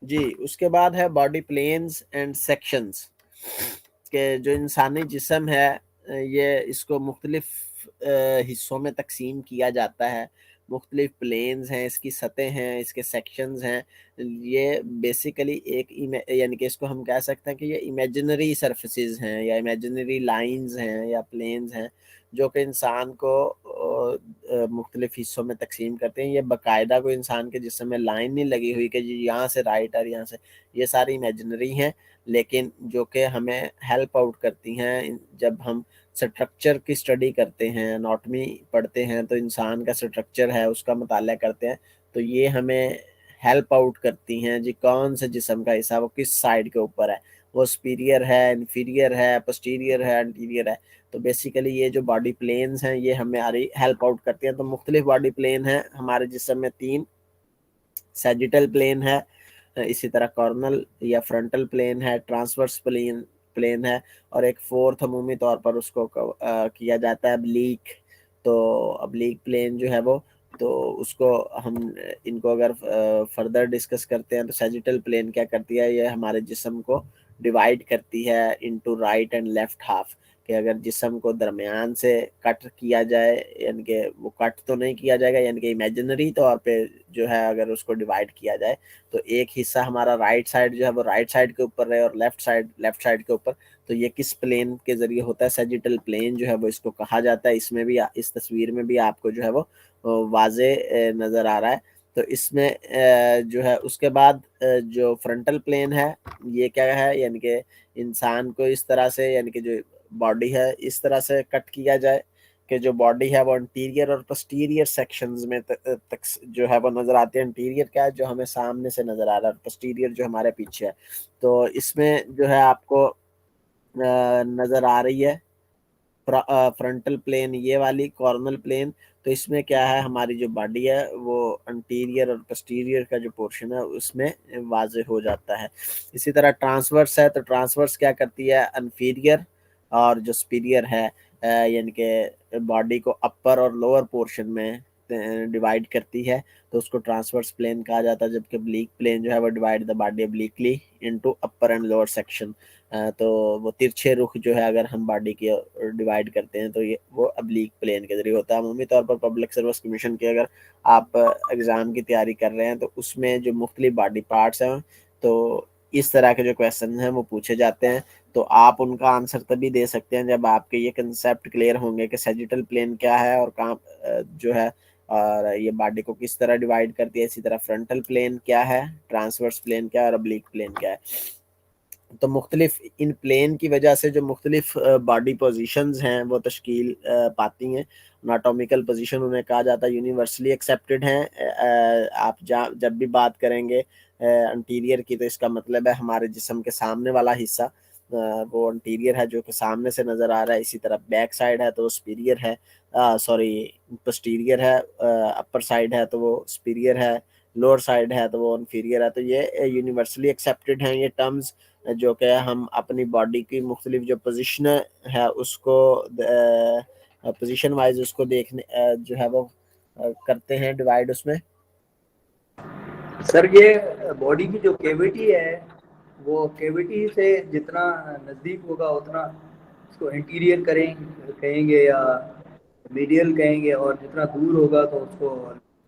जी, उसके बाद है बॉडी प्लेन्स एंड सेक्शंस के जो इंसानी जिस्म है, ये इसको मुख्तलिफ हिस्सों में तकसीम किया जाता है। मुख्तलिफ प्लेन्स हैं, इसकी सतह हैं, इसके सेक्शंस हैं। ये बेसिकली एक यानी कि इसको हम कह सकते हैं कि ये इमेजिनरी सरफेसेस हैं या इमेजिनरी लाइंस हैं या प्लेन्स हैं, जो कि इंसान को मुख्तलिफ हिस्सों में तकसीम करते हैं। ये बाकायदा कोई इंसान के जिस्म में लाइन नहीं लगी हुई कि जी यहाँ से राइट और यहाँ से, ये सारी इमेजिनरी हैं, लेकिन जो कि हमें हेल्प आउट करती हैं जब हम स्ट्रक्चर की स्टडी करते हैं, एनाटॉमी पढ़ते हैं, तो इंसान का स्ट्रक्चर है उसका मुताला करते हैं, तो ये हमें हेल्प आउट करती हैं जी कौन से जिस्म का हिस्सा वो किस साइड के ऊपर है, वो सुपीरियर है, इन्फीरियर है, पोस्टीरियर है, एंटीरियर है। तो बेसिकली ये जो बॉडी प्लेन्स हैं ये हमारी हेल्प आउट करती हैं। तो मुख्तलिफ बॉडी प्लेन हैं हमारे जिस्म में। तीन सैजिटल प्लेन है, इसी तरह कॉर्नल या फ्रंटल प्लेन है, ट्रांसवर्स प्लेन प्लेन है, और एक फोर्थ अमूमी तौर पर उसको किया जाता है अब्लीक। तो अब्लीक प्लेन जो है वो, तो उसको हम इनको अगर फर्दर डिस्कस करते हैं तो सैजिटल प्लेन क्या करती है, ये हमारे जिस्म को डिवाइड करती है into right and left half. कि अगर जिस्म को दरमियान से कट किया जाए, यानी कि वो कट तो नहीं किया जाएगा, यानी कि इमेजिनरी तौर पे जो है अगर उसको डिवाइड किया जाए, तो एक हिस्सा हमारा राइट साइड जो है वो राइट साइड के ऊपर रहे और लेफ्ट साइड के ऊपर। तो ये किस प्लेन के जरिए होता है, सैजिटल प्लेन जो है वो इसको कहा जाता है। इसमें भी, इस तस्वीर में भी आपको जो है वो वाजे नज़र आ रहा है। तो इसमें जो है उसके बाद जो फ्रंटल प्लेन है ये क्या है, यानी कि इंसान को इस तरह से, यानी कि जो बॉडी है इस तरह से कट किया जाए कि जो बॉडी है वो इंटीरियर और पोस्टीरियर सेक्शंस में तक जो है वो नजर आती है। इंटीरियर क्या है, जो हमें सामने से नजर आ रहा है, पोस्टीरियर जो हमारे पीछे है। तो इसमें जो है आपको नजर आ रही है फ्रंटल प्लेन ये वाली, कॉर्नल प्लेन। तो इसमें क्या है, हमारी जो बॉडी है वो अंटीरियर और पोस्टीरियर का जो पोर्शन है उसमें वाजे हो जाता है। इसी तरह ट्रांसवर्स है, तो ट्रांसवर्स क्या करती है, इंफीरियर और जो सुपीरियर है, यानी कि बॉडी को अपर और लोअर पोर्शन में डिवाइड करती है, तो उसको ट्रांसवर्स प्लेन कहा जाता है। जबकि ब्लीक प्लेन जो है वो divide the body obliquely into upper and lower section. तो वो तिरछे रुख जो है अगर हम बॉडी की डिवाइड करते हैं तो ये वो अब्लीक प्लेन के जरिए होता है। अमूमी तौर पर पब्लिक सर्विस कमीशन के अगर आप एग्ज़ाम की तैयारी कर रहे हैं तो उसमें जो मुख्तलिफ बॉडी पार्ट्स हैं, तो इस तरह के जो क्वेश्चन हैं वो पूछे जाते हैं। तो आप उनका आंसर तभी दे सकते हैं जब आपके ये कंसेप्ट क्लियर होंगे कि सैजिटल प्लेन क्या है और कहाँ जो है, और ये बॉडी को किस तरह डिवाइड करती है। इसी तरह फ्रंटल प्लेन क्या है, ट्रांसवर्स प्लेन क्या है और अब्लीक प्लेन क्या है। तो मुख्तलिफ इन प्लेन की वजह से जो मुख्तलिफ बॉडी पोजीशंस हैं वो तश्कील पाती हैं। अनाटोमिकल पोजीशन उन्हें कहा जाता है, यूनिवर्सली एक्सेप्टेड हैं। आप जब भी बात करेंगे अंटीरियर की, तो इसका मतलब है हमारे जिस्म के सामने वाला हिस्सा वो अंटीरियर है जो कि सामने से नज़र आ रहा है। इसी तरह बैक साइड है तो वो सुपीरियर है, सॉरी पोस्टीरियर है। अपर साइड है तो वो सुपीरियर है, लोअर साइड है तो वो इन्फीरियर है। तो ये यूनिवर्सली एक्सेप्टेड हैं ये टर्म्स, जो कि हम अपनी बॉडी की मुख्तलिफ जो पोजीशन है उसको पोजीशन वाइज उसको देखने जो है वो करते हैं डिवाइड उसमें। सर ये बॉडी की जो कैविटी है, वो कैविटी से जितना नज़दीक होगा उतना इसको इंटीरियर कहेंगे या मीडियल कहेंगे, और जितना दूर होगा तो उसको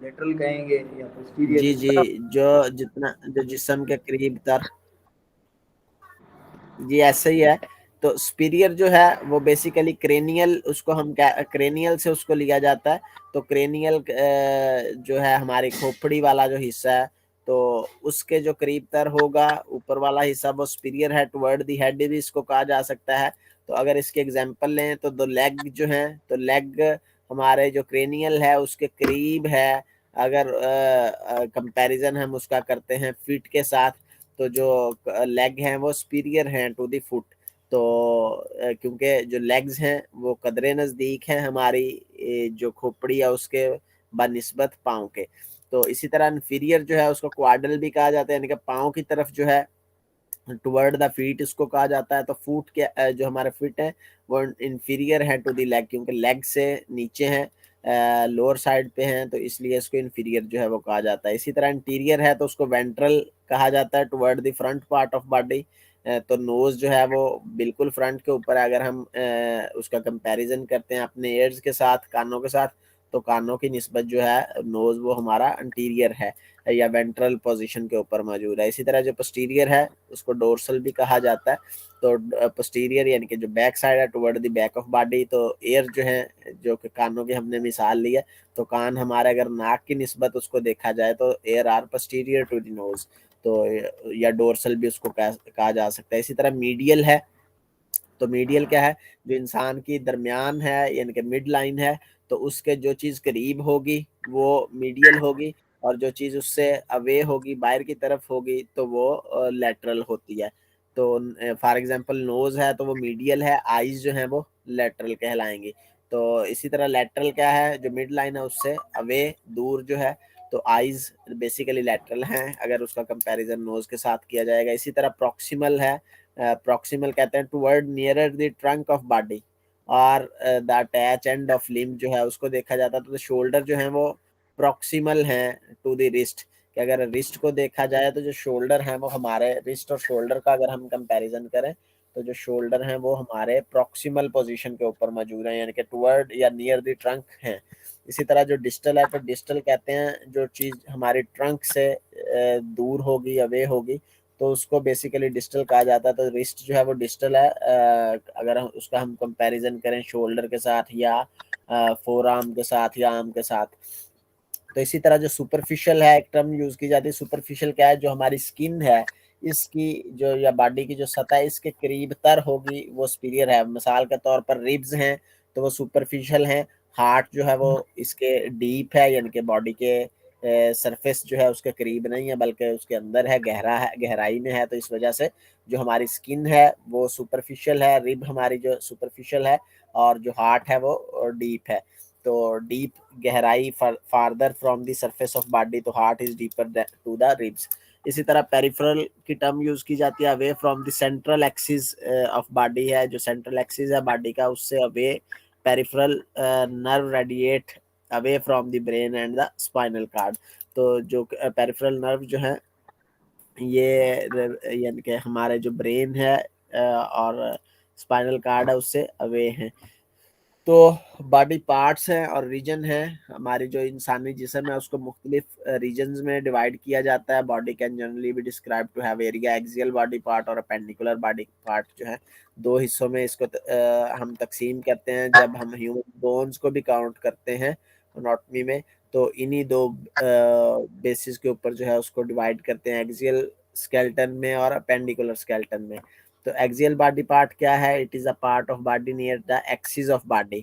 लेटरल कहेंगे या पोस्टीरियर, जी इस जी, तरह। जो जितना जो जिस्म के करीब तर, जी ऐसे ही है। तो सुपीरियर जो है वो बेसिकली क्रेनियल, उसको हम क्रेनियल से उसको लिया जाता है। तो क्रेनियल जो है हमारी खोपड़ी वाला जो हिस्सा है, तो उसके जो करीब तर होगा ऊपर वाला हिस्सा वो सुपीरियर है, टुवर्ड दी हेड भी इसको कहा जा सकता है। तो अगर इसके एग्जांपल लें तो दो लेग जो हैं, तो लेग हमारे जो क्रेनियल है उसके करीब है। अगर कंपैरिजन हम उसका करते हैं फीट के साथ, तो जो लेग हैं वो सुपीरियर हैं टू द फुट। तो क्योंकि जो लेग्स हैं वो कदरे नज़दीक हैं हमारी जो खोपड़ी है उसके बनिस्बत पाँव के। तो इसी तरह इन्फीरियर जो है उसको क्वाड्रल भी कहा जाता है, यानी कि पाँव की तरफ जो है, टुवर्ड द फीट इसको कहा जाता है। तो फुट के जो हमारे फीट है वो इंफीरियर है टू द लेग, क्योंकि लेग से नीचे है। लोअर साइड पे हैं, तो इसलिए इसको इन्फीरियर जो है वो कहा जाता है। इसी तरह इंटीरियर है तो उसको वेंट्रल कहा जाता है, toward the front part of body. तो नोज जो है वो बिल्कुल फ्रंट के ऊपर है। अगर हम उसका कंपैरिजन करते हैं अपने ईयर्स के साथ, कानों के साथ, तो कानों की निस्बत जो है नोज वो हमारा इंटीरियर है या वेंट्रल पोजीशन के ऊपर मौजूद है। इसी तरह जो पोस्टीरियर है उसको डोर्सल भी कहा जाता है। तो पोस्टीरियर यानी कि जो बैक साइड है toward the back of body. तो एयर जो है, जो कि कानों की हमने मिसाल ली है, तो कान हमारे अगर नाक की निस्बत उसको देखा जाए तो ear are posterior to the nose, तो या डोर्सल भी उसको कहा जा सकता है। इसी तरह मीडियल है, तो मीडियल क्या है, जो इंसान की दरमियान है यानी कि मिड लाइन है, तो उसके जो चीज़ करीब होगी वो मीडियल होगी, और जो चीज़ उससे अवे होगी, बाहर की तरफ होगी, तो वो लेटरल होती है। तो फॉर एग्जांपल नोज है तो वो मीडियल है, आईज जो है वो लेटरल कहलाएंगी। तो इसी तरह लेटरल क्या है, जो मिड लाइन है उससे अवे, दूर जो है, तो आईज बेसिकली लेटरल हैं अगर उसका कंपैरिजन नोज के साथ किया जाएगा। इसी तरह प्रॉक्सिमल है, प्रॉक्सिमल कहते हैं toward nearer the trunk of body, और the attach end of limb जो है उसको देखा जाता है। तो शोल्डर जो है वो प्रॉक्सिमल है टू द रिस्ट, कि अगर रिस्ट को देखा जाए तो जो शोल्डर है वो हमारे रिस्ट और शोल्डर का अगर हम कंपैरिजन करें, तो जो शोल्डर हैं वो हमारे प्रॉक्सिमल पोजीशन के ऊपर मौजूद है, यानी कि टुवर्ड या नियर द ट्रंक हैं। इसी तरह जो डिस्टल है, तो डिस्टल कहते हैं जो चीज़ हमारे ट्रंक से दूर होगी, अवे होगी, तो उसको बेसिकली डिस्टल कहा जाता है। तो रिस्ट जो है वो डिस्टल है अगर हम उसका कंपैरिजन करें शोल्डर के साथ या फोर आर्म के साथ या आर्म के साथ। तो इसी तरह जो सुपरफिशियल है, एक टर्म यूज की जाती है, सुपरफिशियल क्या है, जो हमारी स्किन है इसकी जो या बॉडी की जो सतह इसके करीब तर होगी वो सुपीरियर है। मिसाल के तौर पर रिब्स हैं तो वो सुपरफिशियल हैं। हार्ट जो है वो इसके डीप है, यानी कि बॉडी के सरफेस जो है उसके करीब नहीं है बल्कि उसके अंदर है, गहरा है, गहराई में है। तो इस वजह से जो हमारी स्किन है वो सुपरफिशियल है, रिब हमारी जो सुपरफिशियल है, और जो हार्ट है वो डीप है। तो डीप गहराई farther from the surface of body, तो heart is deeper to the ribs. इसी तरह पेरिफेरल की टर्म यूज की जाती है, away from the central axis of body है, जो सेंट्रल एक्सिस है बॉडी का उससे away peripheral nerve radiate away from the brain and the spinal cord. तो जो पेरिफेरल नर्व जो है ये यानी कि हमारे जो ब्रेन है और स्पाइनल कार्ड है उससे अवे हैं। तो बॉडी पार्ट्स हैं और रीजन है, हमारी जो इंसानी जिस्म है उसको मुख्तलिफ रीजन्स में डिवाइड किया जाता है। बॉडी कैन जनरली भी describe to have area axial body part और पेंडिकुलर बॉडी पार्ट, जो है दो हिस्सों में इसको हम तकसीम करते हैं। जब हम ह्यूमन बोन्स को भी काउंट करते हैं एनाटॉमी में, तो इन्हीं दो बेसिस के ऊपर जो है उसको डिवाइड करते हैं, एक्सियल स्केलेटन में और पेंडिकुलर स्केलेटन में। तो एक्सियल बॉडी पार्ट क्या है, it is a part of body near the axis of body,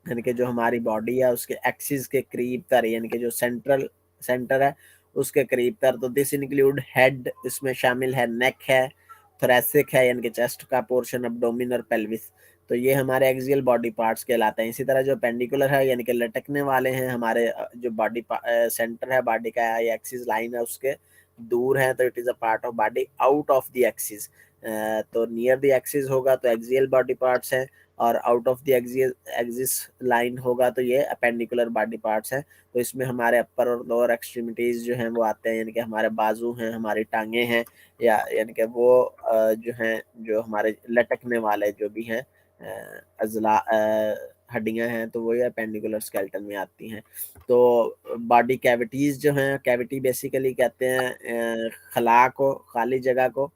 यानी कि जो हमारी बॉडी है उसके एक्सिस के करीब तर, यानी कि जो सेंटर है उसके करीब तर। तो दिस इंक्लूड हेड, इसमें शामिल है नेक है, थोरेसिक है यानी कि चेस्ट का पोर्शन, अब्डोमिन और पेल्विस। तो ये हमारे एक्सियल बॉडी पार्ट्स कहलाते हैं। इसी तरह जो पेंडिकुलर है यानी कि लटकने वाले हैं, हमारे जो बॉडी सेंटर है बॉडी का या एक्सिस लाइन है उसके दूर है, तो it is a part of body out of the axis. तो नियर द एक्सिस होगा तो एक्सियल बॉडी पार्ट्स है, और out of the axis line होगा तो ये अपेंडिकुलर बॉडी पार्ट्स हैं। तो इसमें हमारे अपर और लोअर एक्सट्रीमिटीज जो हैं वो आते हैं, यानी कि हमारे बाजू हैं, हमारी टांगे हैं, या यानी कि वो जो हैं जो हमारे लटकने वाले जो भी हैं अजला हड्डियां हैं, तो वो ये अपेंडिकुलर स्केलेटन में आती हैं। तो बॉडी कैविटीज जो हैं, कैविटी बेसिकली कहते हैं खला को, खाली जगह को।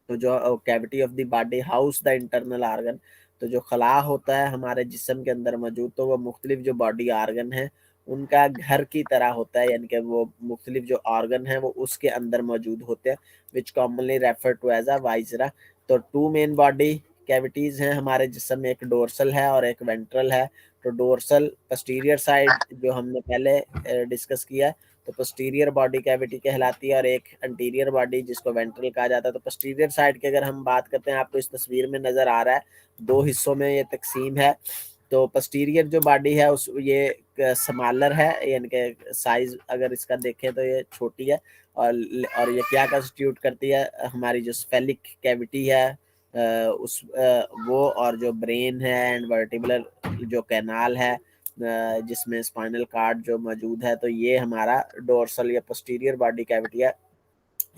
तो जो cavity of the body house the internal organ, तो जो खला होता है हमारे जिस्म के अंदर मौजूद, तो वो मुख्तलिफ जो बॉडी आर्गन है उनका घर की तरह होता है, यानी कि वो मुख्तलिफ जो आर्गन है वो उसके अंदर मौजूद होते हैं, which commonly refer to as a viscera. तो टू मेन बॉडी कैविटीज हैं हमारे जिस्म में, एक डोर्सल है और एक वेंट्रल है। तो डोर्सल पोस्टीरियर साइड जो हमने पहले डिस्कस किया, तो पोस्टीरियर बॉडी कैविटी कहलाती है, और एक अंटीरियर बॉडी जिसको वेंट्रल कहा जाता है। तो पोस्टीरियर साइड की अगर हम बात करते हैं, आपको इस तस्वीर में नजर आ रहा है दो हिस्सों में ये तकसीम है। तो पोस्टीरियर जो बॉडी है उस ये स्मॉलर है, यानी कि साइज अगर इसका देखें तो ये छोटी है, और ये क्या कंस्टिट्यूट करती है, हमारी जो स्फेलिक कैविटी है वो, और जो ब्रेन है एंड वर्टिबुलर जो कैनाल है जिसमें स्पाइनल कार्ड जो मौजूद है, तो ये हमारा डोर्सल या पोस्टीरियर बॉडी कैविटी है।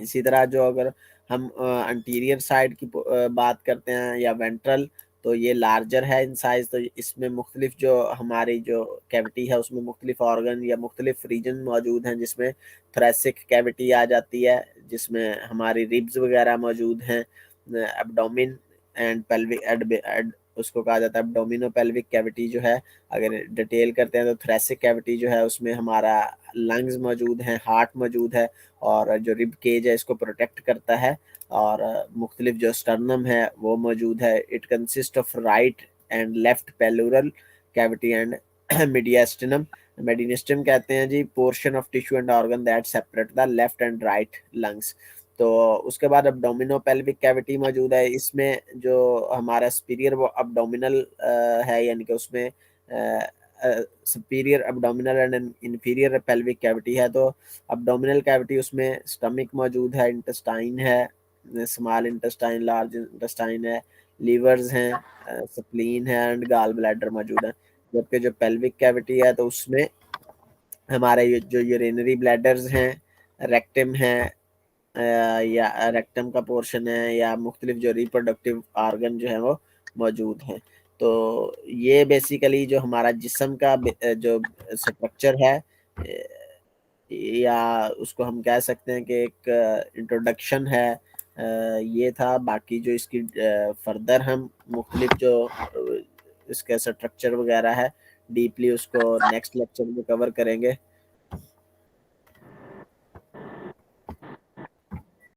इसी तरह जो अगर हम अंटीरियर साइड की बात करते हैं या वेंट्रल, तो ये लार्जर है इन साइज। तो इसमें मुख्तलिफ जो हमारी जो कैविटी है उसमें मुख्तलिफ ऑर्गन या मुख्तलिफ रीजन मौजूद हैं, जिसमें थोरेसिक कैविटी आ जाती है, जिसमें हमारी रिब्स वगैरह मौजूद हैं। एब्डोमिन एंड पेल्विक उसको कहा जाता है एब्डोमिनो पेल्विक कैविटी जो है। अगर डिटेल करते हैं तो थोरेसिक कैविटी जो है उसमें हमारा लंग्स मौजूद हैं, हार्ट मौजूद है, और जो रिब केज है इसको प्रोटेक्ट करता है, और मुख्तलिफ जो स्टर्नम है वो मौजूद है। It consist of right and left pleural cavity and mediastinum. Mediastinum कहते हैं जी portion of tissue and organ that separate the left and right lungs. तो उसके बाद अब्डोमिनो पेल्विक कैविटी मौजूद है। इसमें जो हमारा सुपीरियर वो अब्डोमिनल है, यानी कि उसमें superior abdominal and inferior pelvic cavity है। तो अब्डोमिनल कैविटी उसमें स्टमक मौजूद है, इंटेस्टाइन है, स्मॉल इंटेस्टाइन, लार्ज इंटेस्टाइन है, लीवर्स हैं, स्प्लीन है एंड गॉल ब्लैडर मौजूद है। जबकि जो पेल्विक कैविटी है तो उसमें हमारे जो यूरिनरी ब्लैडर्स हैं, रेक्टम है, या रेक्टम का पोर्शन है, या मुख्तलिफ जो रिप्रोडक्टिव ऑर्गन जो है वो मौजूद हैं। तो ये बेसिकली जो हमारा जिस्म का जो स्ट्रक्चर है, या उसको हम कह सकते हैं कि एक इंट्रोडक्शन है, ये था। बाकी जो इसकी फर्दर हम मुख्तलिफ जो इसका स्ट्रक्चर वगैरह है डीपली उसको नेक्स्ट लेक्चर में कवर करेंगे।